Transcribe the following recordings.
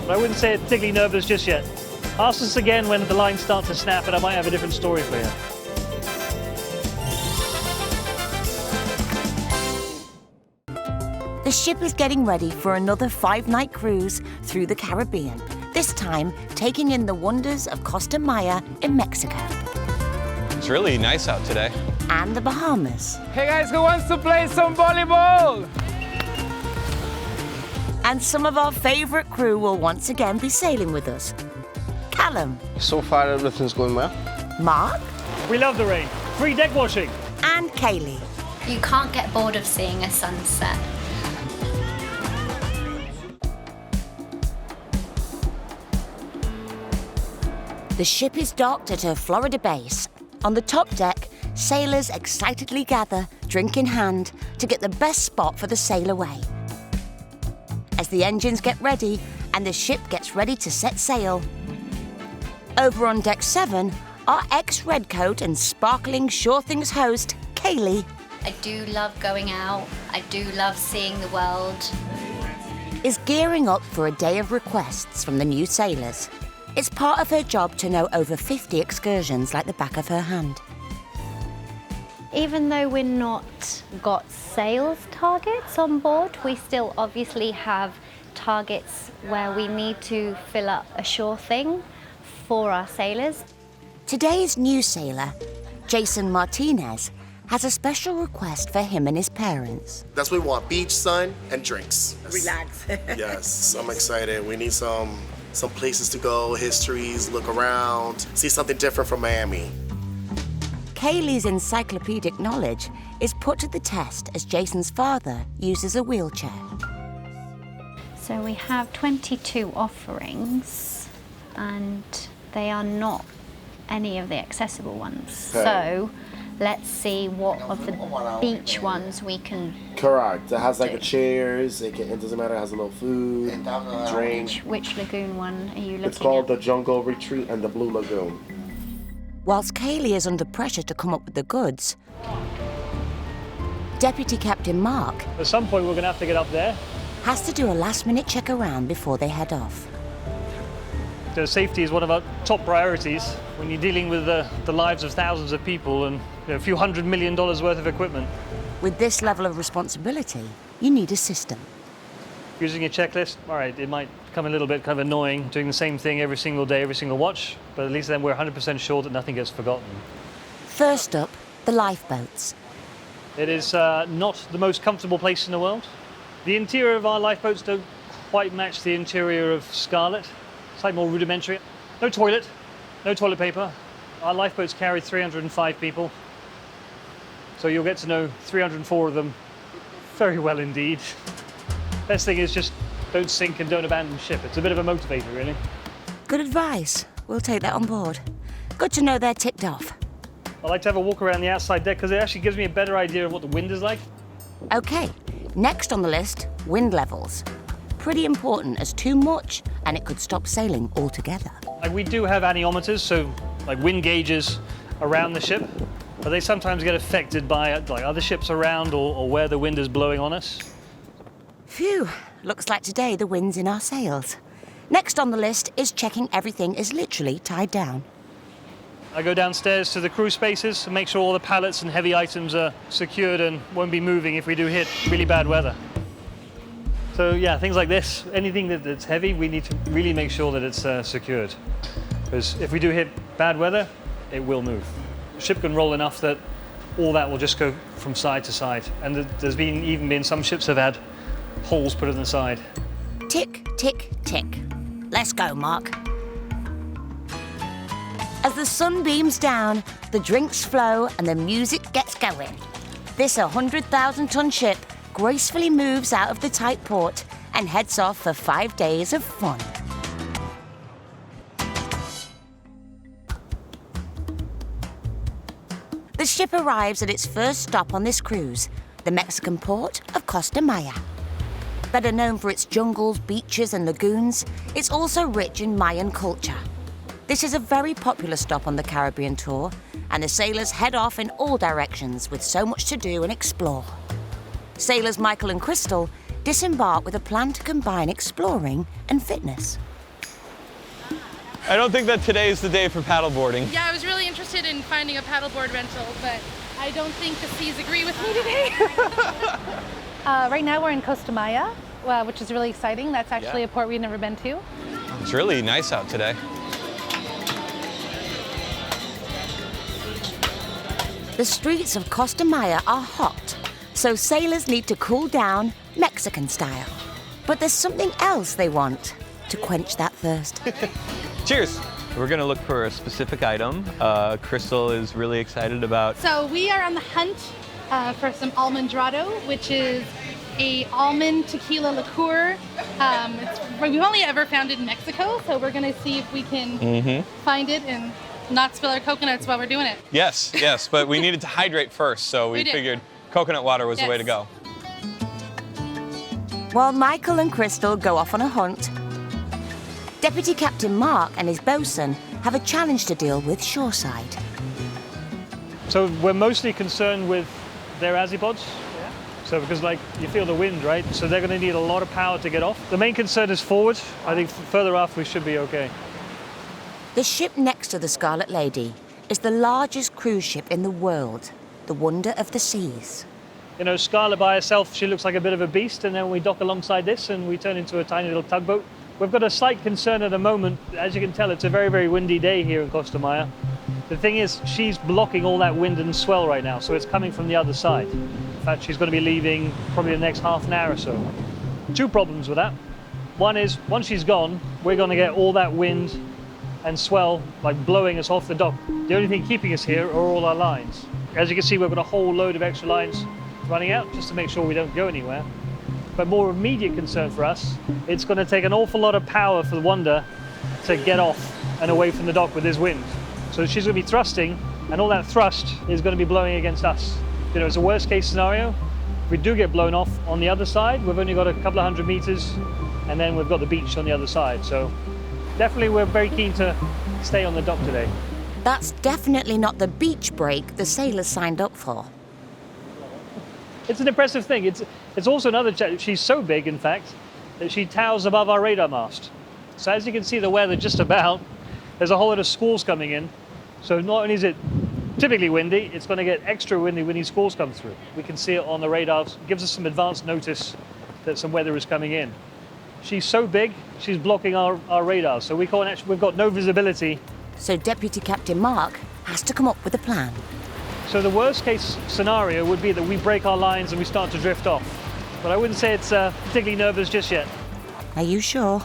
but I wouldn't say it's particularly nervous just yet. Ask us again when the lines start to snap and I might have a different story for you. The ship is getting ready for another 5-night cruise through the Caribbean, this time taking in the wonders of Costa Maya in Mexico. It's really nice out today. And the Bahamas. Hey guys, who wants to play some volleyball? And some of our favourite crew will once again be sailing with us. Callum. So far, everything's going well. Mark. We love the rain. Free deck washing. And Kaylee. You can't get bored of seeing a sunset. The ship is docked at her Florida base. On the top deck, sailors excitedly gather, drink in hand, to get the best spot for the sail away. As the engines get ready and the ship gets ready to set sail. Over on deck 7, our ex-redcoat and sparkling Sure Things host, Kaylee. I do love going out. I do love seeing the world. Is gearing up for a day of requests from the new sailors. It's part of her job to know over 50 excursions like the back of her hand. Even though we're not got sales targets on board, we still obviously have targets where we need to fill up a sure thing for our sailors. Today's new sailor, Jason Martinez, has a special request for him and his parents. That's what we want, beach, sun, and drinks. Relax. Yes, I'm excited. We need some places to go, histories, look around, see something different from Miami. Kaylee's encyclopedic knowledge is put to the test as Jason's father uses a wheelchair. So we have 22 offerings and they are not any of the accessible ones. Okay. So let's see what of the beach ones we can. Correct. It has like a chairs. It doesn't matter. It has a little food, drink. Which lagoon one are you looking at? It's called the Jungle Retreat and the Blue Lagoon. Whilst Kaylee is under pressure to come up with the goods, Deputy Captain Mark At some point we're going to have to get up there. has to do a last-minute check around before they head off. So safety is one of our top priorities when you're dealing with the lives of thousands of people and a few $100 million worth of equipment. With this level of responsibility, you need a system. Using a checklist, all right, it might come a little bit kind of annoying doing the same thing every single day, every single watch, but at least then we're 100% sure that nothing gets forgotten. First up, the lifeboats. It is not the most comfortable place in the world. The interior of our lifeboats don't quite match the interior of Scarlet. Slightly more rudimentary. No toilet, no toilet paper. Our lifeboats carry 305 people, so you'll get to know 304 of them very well indeed. Best thing is just don't sink and don't abandon ship. It's a bit of a motivator, really. Good advice. We'll take that on board. Good to know they're ticked off. I like to have a walk around the outside deck because it actually gives me a better idea of what the wind is like. Okay, next on the list, wind levels. Pretty important, as too much and it could stop sailing altogether. Like we do have anemometers, so like wind gauges around the ship, but they sometimes get affected by like other ships around or where the wind is blowing on us. Phew, looks like today the wind's in our sails. Next on the list is checking everything is literally tied down. I go downstairs to the crew spaces and make sure all the pallets and heavy items are secured and won't be moving if we do hit really bad weather. So yeah, things like this, anything that's heavy, we need to really make sure that it's secured. Because if we do hit bad weather, it will move. The ship can roll enough that all that will just go from side to side. And there's even been some ships have had holes put in the side. Tick, tick, tick. Let's go, Mark. As the sun beams down, the drinks flow and the music gets going. This 100,000-ton ship gracefully moves out of the tight port and heads off for 5 days of fun. The ship arrives at its first stop on this cruise, the Mexican port of Costa Maya. Better known for its jungles, beaches and lagoons, it's also rich in Mayan culture. This is a very popular stop on the Caribbean tour, and the sailors head off in all directions with so much to do and explore. Sailors Michael and Crystal disembark with a plan to combine exploring and fitness. I don't think that today is the day for paddleboarding. Yeah, I was really interested in finding a paddleboard rental, but I don't think the seas agree with me today. Right now we're in Costa Maya, which is really exciting. That's actually a port we've never been to. It's really nice out today. The streets of Costa Maya are hot, so sailors need to cool down Mexican style. But there's something else they want to quench that thirst. Cheers. We're gonna look for a specific item. Crystal is really excited about. So we are on the hunt for some almondrado, which is a almond tequila liqueur. We've only ever found it in Mexico, so we're gonna see if we can find it and not spill our coconuts while we're doing it. Yes, yes, but we needed to hydrate first, so we figured coconut water was the way to go. While Michael and Crystal go off on a hunt, Deputy Captain Mark and his bosun have a challenge to deal with shoreside. So we're mostly concerned with their azipods. So because you feel the wind, right? So they're going to need a lot of power to get off. The main concern is forward. I think further aft we should be okay. The ship next to the Scarlet Lady is the largest cruise ship in the world, the Wonder of the Seas. You know, Scarlet by herself, she looks like a bit of a beast, and then we dock alongside this and we turn into a tiny little tugboat. We've got a slight concern at the moment. As you can tell, it's a very, very windy day here in Costa Maya. The thing is, she's blocking all that wind and swell right now, so it's coming from the other side. In fact, she's going to be leaving probably the next half an hour or so. Two problems with that. One is, once she's gone, we're going to get all that wind and swell blowing us off the dock. The only thing keeping us here are all our lines. As you can see, we've got a whole load of extra lines running out just to make sure we don't go anywhere. But more immediate concern for us, it's going to take an awful lot of power for the Wonder to get off and away from the dock with this wind. So she's going to be thrusting, and all that thrust is going to be blowing against us. You know, it's a worst case scenario. If we do get blown off on the other side, we've only got a couple of 100 meters, and then we've got the beach on the other side. So definitely we're very keen to stay on the dock today. That's definitely not the beach break the sailors signed up for. It's an impressive thing. It's also another challenge. She's so big, in fact, that she towers above our radar mast. So as you can see the weather just about, there's a whole lot of squalls coming in. So not only is it typically windy, it's going to get extra windy when these squalls come through. We can see it on the radar. It gives us some advance notice that some weather is coming in. She's so big, she's blocking our radar, so we've got no visibility. So Deputy Captain Mark has to come up with a plan. So the worst case scenario would be that we break our lines and we start to drift off. But I wouldn't say it's particularly nervous just yet. Are you sure?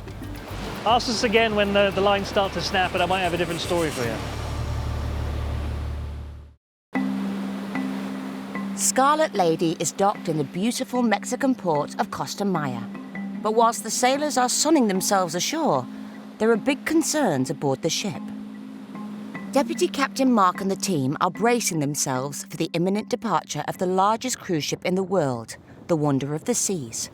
Ask us again when the lines start to snap and I might have a different story for you. Scarlet Lady is docked in the beautiful Mexican port of Costa Maya. But whilst the sailors are sunning themselves ashore, there are big concerns aboard the ship. Deputy Captain Mark and the team are bracing themselves for the imminent departure of the largest cruise ship in the world, the Wonder of the Seas.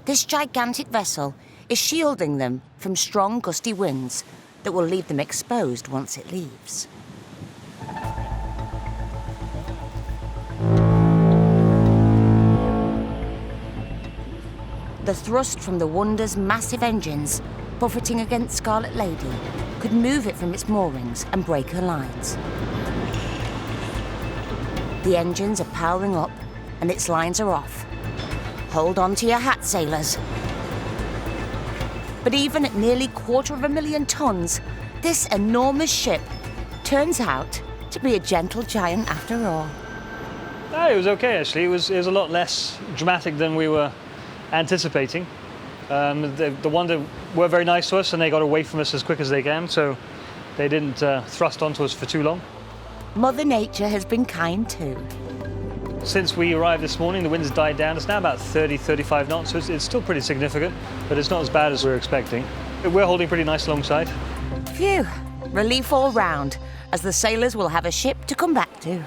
This gigantic vessel is shielding them from strong gusty winds that will leave them exposed once it leaves. The thrust from the Wonder's massive engines, buffeting against Scarlet Lady, could move it from its moorings and break her lines. The engines are powering up and its lines are off. Hold on to your hat, sailors. But even at nearly 250,000 tons, this enormous ship turns out to be a gentle giant after all. No, it was okay actually. It was a lot less dramatic than we were anticipating. The Wonder were very nice to us and they got away from us as quick as they can, so they didn't thrust onto us for too long. Mother Nature has been kind too. Since we arrived this morning, the wind's died down. It's now about 30, 35 knots, so it's still pretty significant, but it's not as bad as we were expecting. We're holding pretty nice alongside. Phew, relief all round, as the sailors will have a ship to come back to.